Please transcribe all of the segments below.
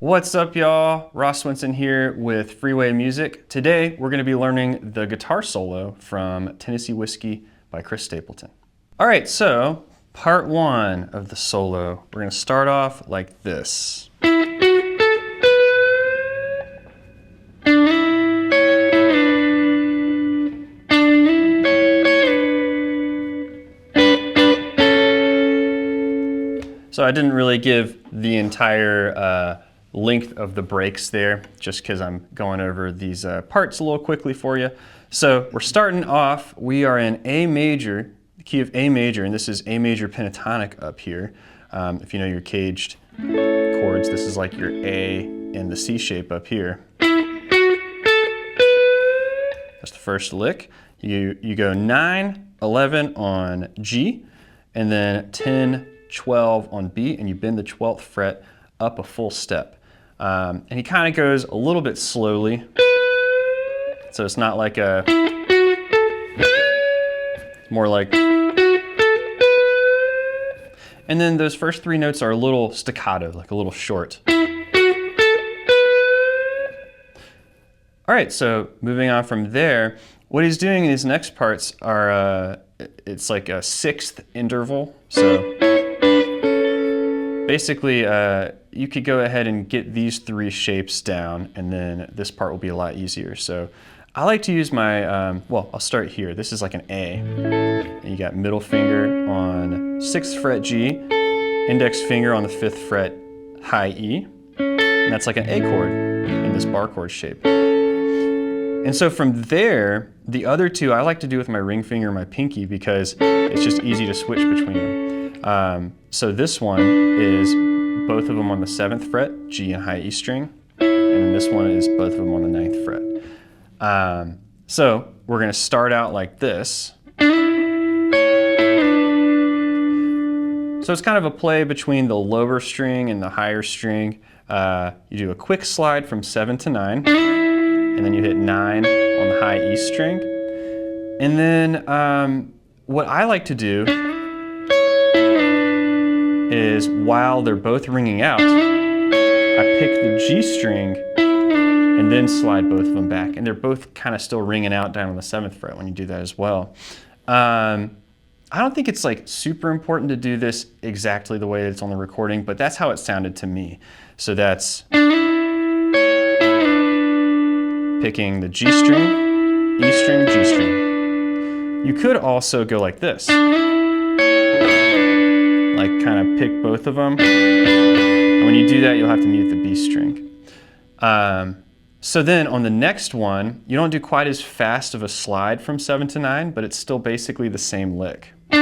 What's up, y'all? Ross Swinson here with Freeway Music. Today we're going to be learning the guitar solo from Tennessee Whiskey by Chris Stapleton. All right, so part one of the solo, we're going to start off like this. So I didn't really give the entire length of the breaks there, just because I'm going over these parts a little quickly for you. So we're starting off, we are in A major, the key of A major, and this is A major pentatonic up here. If you know your caged chords, this is like your A and the C shape up here. That's the first lick. You go 9, 11 on G, and then 10, 12 on B, and you bend the 12th fret up a full step. And he kind of goes a little bit slowly, so it's not like a, it's more like, and then those first three notes are a little staccato, like a little short. All right, so moving on from there, what he's doing in these next parts are, it's like a sixth interval, so basically, you could go ahead and get these three shapes down, and then this part will be a lot easier. So I like to use my, well, I'll start here. This is like an A. And you got middle finger on 6th fret G, index finger on the 5th fret high E, and that's like an A chord in this bar chord shape. And so from there, the other two I like to do with my ring finger and my pinky because it's just easy to switch between them. So this one is both of them on the 7th fret, G and high E string, and then this one is both of them on the 9th fret. So we're going to start out like this. So it's kind of a play between the lower string and the higher string. You do a quick slide from 7 to 9, and then you hit 9 on the high E string. And then what I like to do is while they're both ringing out, I pick the G string and then slide both of them back. And they're both kind of still ringing out down on the 7th fret when you do that as well. I don't think it's like super important to do this exactly the way it's on the recording, but that's how it sounded to me. So that's picking the G string, E string, G string. You could also go like this. Like kind of pick both of them. And when you do that, you'll have to mute the B string. So then on the next one, you don't do quite as fast of a slide from 7 to 9, but it's still basically the same lick. But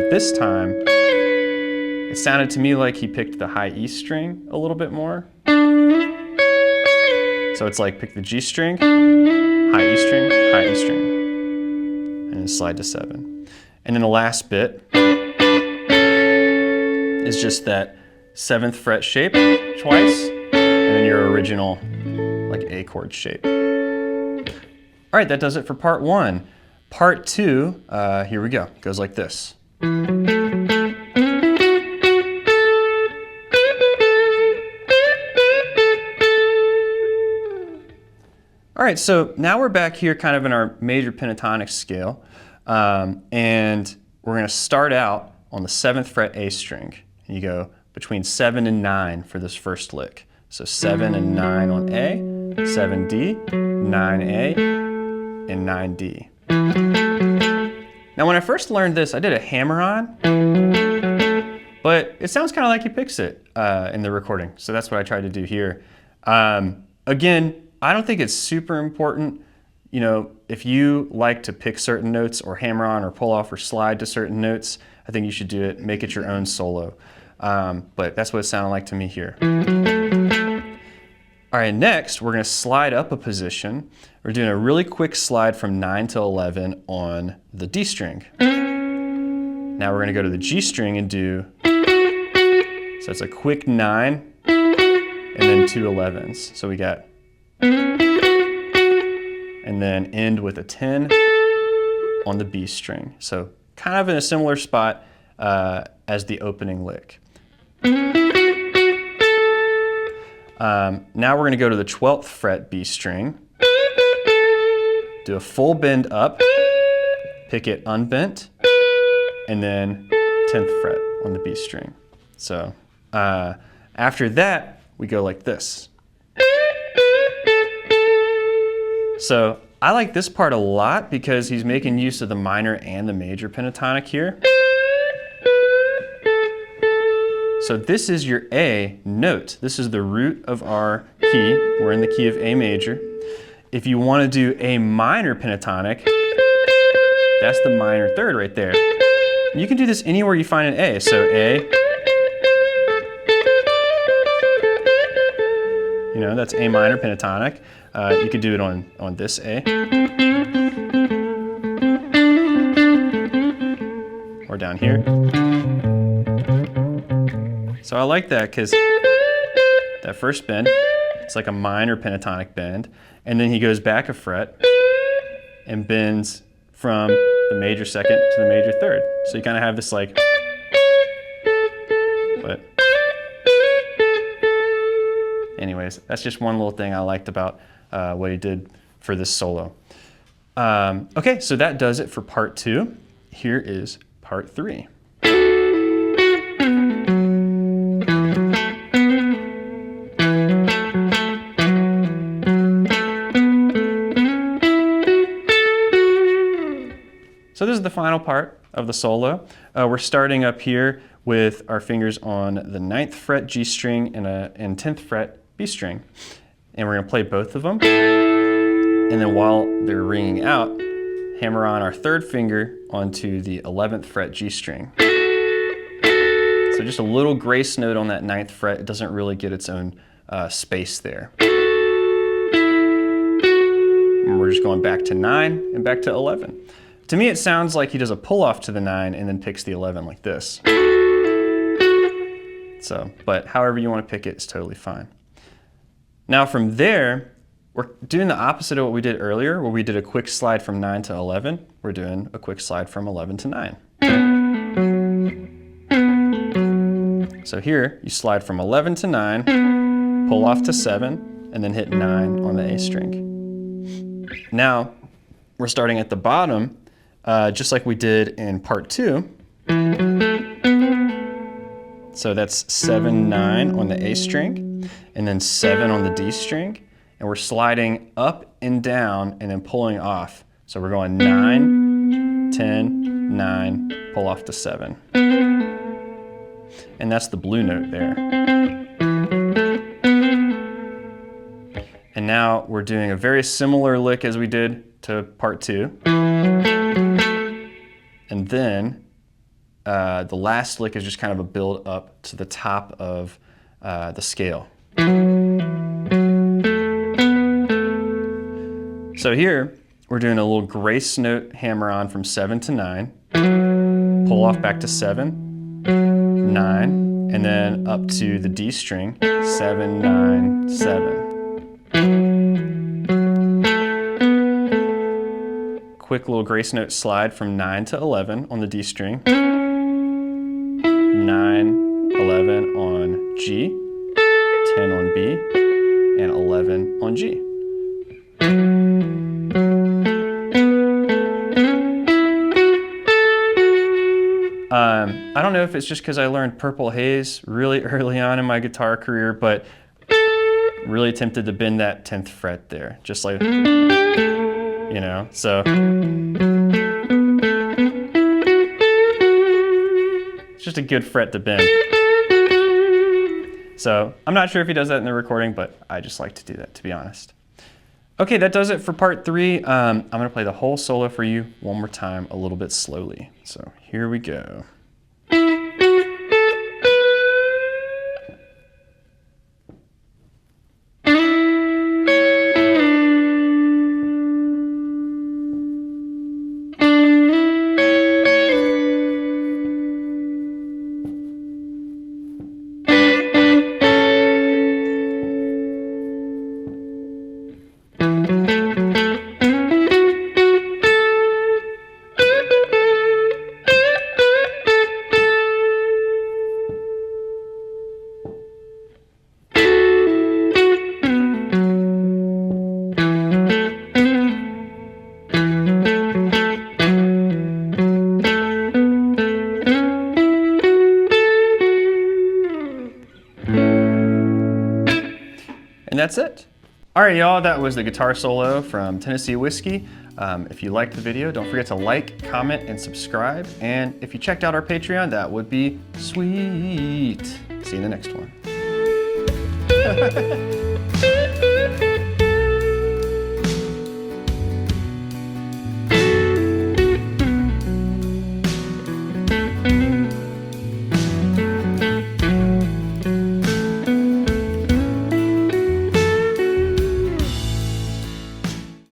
this time, it sounded to me like he picked the high E string a little bit more. So it's like pick the G string, high E string, high E string, and then slide to 7. And then the last bit is just that 7th fret shape twice, and then your original like A chord shape. All right, that does it for part one. Part two, here we go, goes like this. All right, so now we're back here kind of in our major pentatonic scale, and we're going to start out on the 7th fret A string. And you go between 7 and 9 for this first lick. So 7 and 9 on A, 7D, 9A, and 9D. Now when I first learned this, I did a hammer-on, but it sounds kind of like he picks it in the recording. So that's what I tried to do here. Again, I don't think it's super important. You know, if you like to pick certain notes or hammer on or pull off or slide to certain notes, I think you should do it, make it your own solo. But that's what it sounded like to me here. All right, next we're gonna slide up a position. We're doing a really quick slide from 9 to 11 on the D string. Now we're gonna go to the G string and do, so it's a quick 9 and then 2 11s. So we got, and then end with a 10 on the B string. So kind of in a similar spot as the opening lick. Now we're going to go to the 12th fret B string, do a full bend up, pick it unbent, and then 10th fret on the B string. So after that, we go like this. So I like this part a lot because he's making use of the minor and the major pentatonic here. So this is your A note. This is the root of our key. We're in the key of A major. If you want to do A minor pentatonic, that's the minor third right there. And you can do this anywhere you find an A. So A, you know, that's A minor pentatonic. You could do it on this A. Or down here. So I like that because that first bend, it's like a minor pentatonic bend, and then he goes back a fret and bends from the major second to the major third. So you kind of have this like, but anyways, that's just one little thing I liked about what he did for this solo. Okay, so that does it for part 2. Here is part 3. So this is the final part of the solo. We're starting up here with our fingers on the 9th fret G string and 10th fret B string. And we're going to play both of them. And then while they're ringing out, hammer on our 3rd finger onto the 11th fret G string. So just a little grace note on that 9th fret. It doesn't really get its own space there. And we're just going back to 9 and back to 11. To me, it sounds like he does a pull off to the 9 and then picks the 11 like this. So, but however you want to pick it is totally fine. Now from there, we're doing the opposite of what we did earlier, where we did a quick slide from 9 to 11. We're doing a quick slide from 11 to 9. So here, you slide from 11 to 9, pull off to 7, and then hit 9 on the A string. Now, we're starting at the bottom, just like we did in part 2. So that's 7, 9 on the A string, and then 7 on the D string. And we're sliding up and down and then pulling off. So we're going 9, 10, 9, pull off to 7. And that's the blue note there. And now we're doing a very similar lick as we did to part 2. And then the last lick is just kind of a build up to the top of the scale. So here, we're doing a little grace note hammer on from 7 to 9, pull off back to 7, 9, and then up to the D string, 7, 9, 7. Quick little grace note slide from 9 to 11 on the D string, 9, 11 on G, 10 on B, and 11 on G. I don't know if it's just because I learned Purple Haze really early on in my guitar career, but really tempted to bend that 10th fret there, just like, you know, so. It's just a good fret to bend. So I'm not sure if he does that in the recording, but I just like to do that, to be honest. Okay, that does it for part 3. I'm going to play the whole solo for you one more time, a little bit slowly. So here we go. And that's it. All right, y'all, that was the guitar solo from Tennessee Whiskey. If you liked the video, don't forget to like, comment, and subscribe. And if you checked out our Patreon, that would be sweet. See you in the next one.